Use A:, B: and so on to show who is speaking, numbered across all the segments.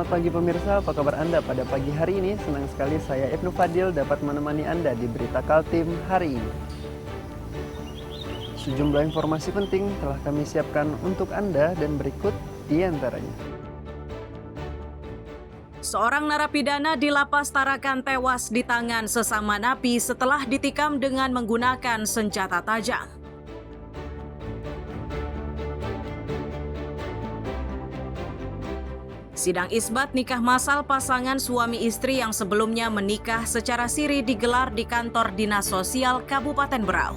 A: pagi pemirsa, apa kabar Anda pada pagi hari ini? Senang sekali saya Ibnu Fadil dapat menemani Anda di Berita Kaltim hari ini. Sejumlah informasi penting telah kami siapkan untuk Anda dan berikut di antaranya.
B: Seorang narapidana di Lapas Tarakan tewas di tangan sesama napi setelah ditikam dengan menggunakan senjata tajam. Sidang isbat nikah massal pasangan suami istri yang sebelumnya menikah secara siri digelar di kantor Dinas Sosial Kabupaten Berau.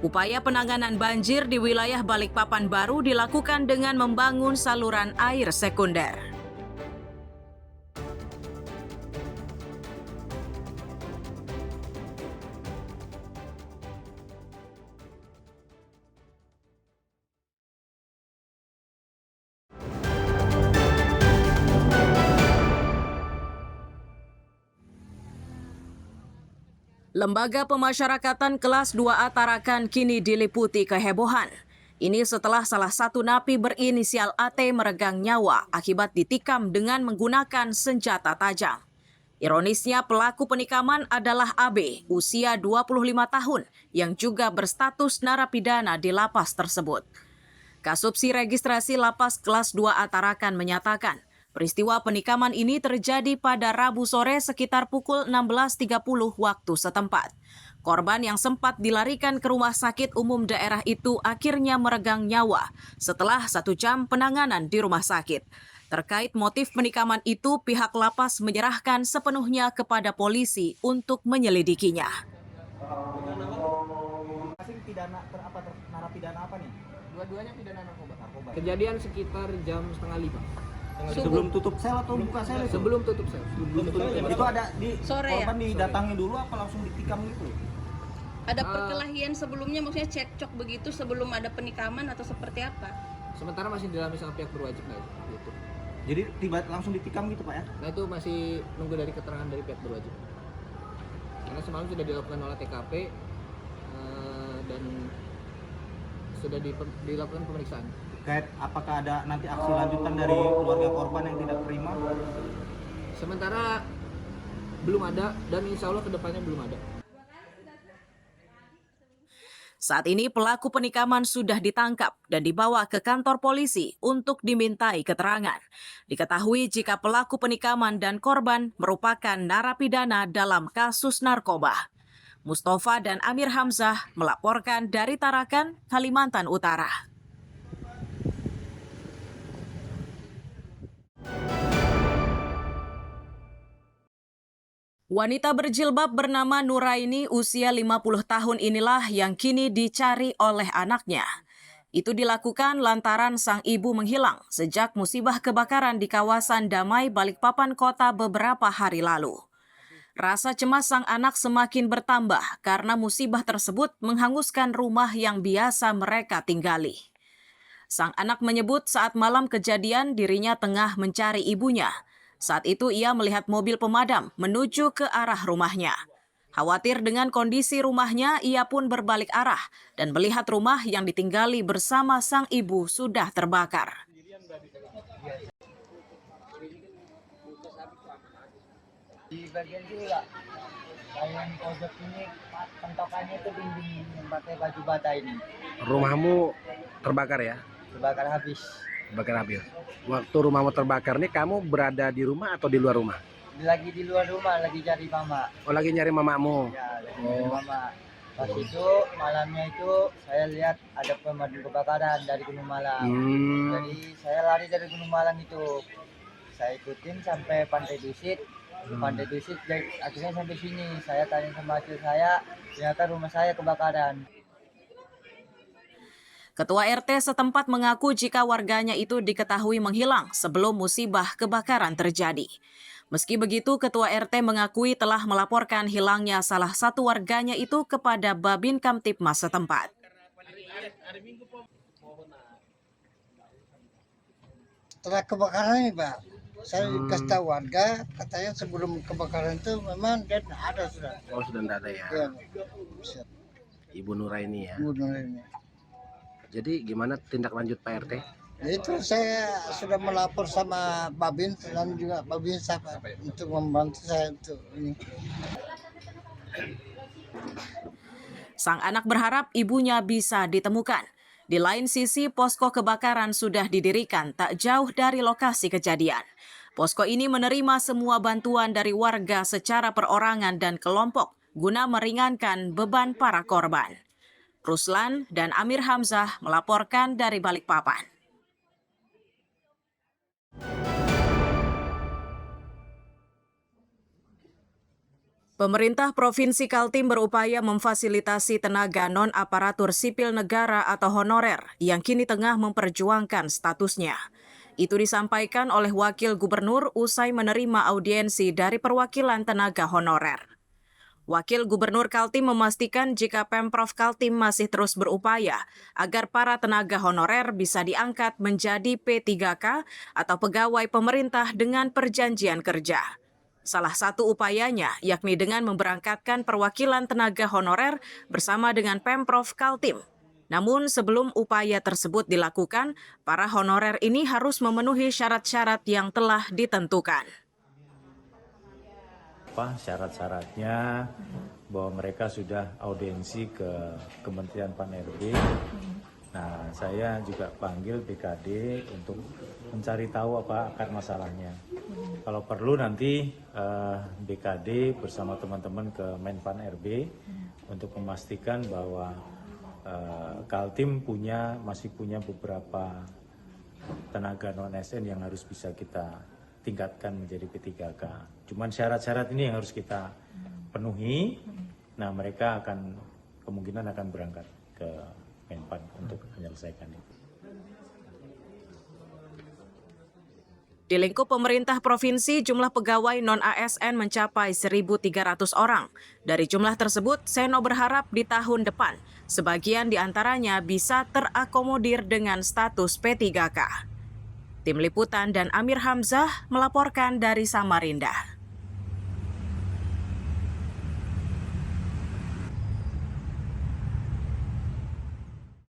B: Upaya penanganan banjir di wilayah Balikpapan baru dilakukan dengan membangun saluran air sekunder. Lembaga Pemasyarakatan Kelas 2A Tarakan kini diliputi kehebohan. Ini setelah salah satu napi berinisial AT meregang nyawa akibat ditikam dengan menggunakan senjata tajam. Ironisnya pelaku penikaman adalah AB, usia 25 tahun, yang juga berstatus narapidana di lapas tersebut. Kasubsi Registrasi Lapas Kelas 2A Tarakan menyatakan, peristiwa penikaman ini terjadi pada Rabu sore sekitar pukul 16.30 waktu setempat. Korban yang sempat dilarikan ke rumah sakit umum daerah itu akhirnya meregang nyawa setelah 1 jam penanganan di rumah sakit. Terkait motif penikaman itu, pihak lapas menyerahkan sepenuhnya kepada polisi untuk menyelidikinya.
C: Narapidana apa nih?
D: Dua-duanya pidana narkoba.
C: Kejadian sekitar jam 4:30.
D: Sebelum tutup sel atau buka sel itu?
C: Sebelum tutup sel.
D: Itu ada di
B: Sore
D: korban
B: ya?
D: didatangi dulu apa langsung ditikam gitu?
E: Ada perkelahian sebelumnya, maksudnya cekcok begitu sebelum ada penikaman atau seperti apa?
C: Sementara masih didalami sama pihak berwajib gitu.
D: Jadi langsung ditikam gitu Pak ya?
C: Nah itu masih nunggu dari keterangan dari pihak berwajib. Karena semalam sudah dilakukan olah TKP dan sudah dilakukan pemeriksaan.
D: Terkait apakah ada nanti aksi lanjutan dari keluarga korban yang tidak terima?
C: Sementara belum ada dan insya Allah kedepannya belum ada.
B: Saat ini pelaku penikaman sudah ditangkap dan dibawa ke kantor polisi untuk dimintai keterangan. Diketahui jika pelaku penikaman dan korban merupakan narapidana dalam kasus narkoba. Mustafa dan Amir Hamzah melaporkan dari Tarakan, Kalimantan Utara. Wanita berjilbab bernama Nuraini usia 50 tahun inilah yang kini dicari oleh anaknya. Itu dilakukan lantaran sang ibu menghilang sejak musibah kebakaran di kawasan Damai, Balikpapan Kota beberapa hari lalu. Rasa cemas sang anak semakin bertambah karena musibah tersebut menghanguskan rumah yang biasa mereka tinggali. Sang anak menyebut saat malam kejadian dirinya tengah mencari ibunya. Saat itu ia melihat mobil pemadam menuju ke arah rumahnya. Khawatir dengan kondisi rumahnya, ia pun berbalik arah dan melihat rumah yang ditinggali bersama sang ibu sudah terbakar.
F: Di bagian sini Kak, bagian pojok ini pentokannya itu dinding yang pakai batu bata ini.
G: Rumahmu terbakar ya?
F: Terbakar habis.
G: Terbakar habis. Waktu rumahmu terbakar nih kamu berada di rumah atau di luar rumah?
F: Lagi di luar rumah, lagi cari mama.
G: Oh lagi nyari mamamu?
F: Ya, lagi cari mama. Pas itu malamnya itu saya lihat ada pemadam kebakaran dari Gunung Malang. Jadi saya lari dari Gunung Malang itu. Saya ikutin sampai Pantai Dusit. Pantai Dusit akhirnya sampai sini. Saya tanya sama acil saya, ternyata rumah saya kebakaran.
B: Ketua RT setempat mengaku jika warganya itu diketahui menghilang sebelum musibah kebakaran terjadi. Meski begitu, Ketua RT mengakui telah melaporkan hilangnya salah satu warganya itu kepada Babin Kamtipmas setempat.
H: Setelah kebakaran ini Pak, saya kasih tahu warga, katanya sebelum kebakaran itu memang dia tidak ada sudah.
G: Oh sudah tidak ada ya?
H: Ya,
G: Ibu Nuraini ya?
H: Ibu Nuraini.
G: Jadi gimana tindak lanjut Pak RT?
H: Itu saya sudah melapor sama Babin dan juga Babin Sapa untuk membantu saya untuk ini.
B: Sang anak berharap ibunya bisa ditemukan. Di lain sisi, posko kebakaran sudah didirikan tak jauh dari lokasi kejadian. Posko ini menerima semua bantuan dari warga secara perorangan dan kelompok guna meringankan beban para korban. Ruslan dan Amir Hamzah melaporkan dari Balikpapan. Pemerintah Provinsi Kaltim berupaya memfasilitasi tenaga non-aparatur sipil negara atau honorer yang kini tengah memperjuangkan statusnya. Itu disampaikan oleh Wakil Gubernur usai menerima audiensi dari perwakilan tenaga honorer. Wakil Gubernur Kaltim memastikan jika Pemprov Kaltim masih terus berupaya agar para tenaga honorer bisa diangkat menjadi P3K atau pegawai pemerintah dengan perjanjian kerja. Salah satu upayanya yakni dengan memberangkatkan perwakilan tenaga honorer bersama dengan Pemprov Kaltim. Namun sebelum upaya tersebut dilakukan, para honorer ini harus memenuhi syarat-syarat yang telah ditentukan.
I: Syarat-syaratnya bahwa mereka sudah audiensi ke Kementerian Pan-RB. Nah, saya juga panggil BKD untuk mencari tahu apa akar masalahnya. Kalau perlu nanti BKD bersama teman-teman ke Menpan RB untuk memastikan bahwa Kaltim masih punya beberapa tenaga non-ASN yang harus bisa kita tingkatkan menjadi P3K. Cuman syarat-syarat ini yang harus kita penuhi. Nah, mereka kemungkinan akan berangkat ke Menpan untuk menyelesaikan itu.
B: Di lingkup pemerintah provinsi, jumlah pegawai non-ASN mencapai 1.300 orang. Dari jumlah tersebut, Seno berharap di tahun depan, sebagian di antaranya bisa terakomodir dengan status P3K. Tim Liputan dan Amir Hamzah melaporkan dari Samarinda.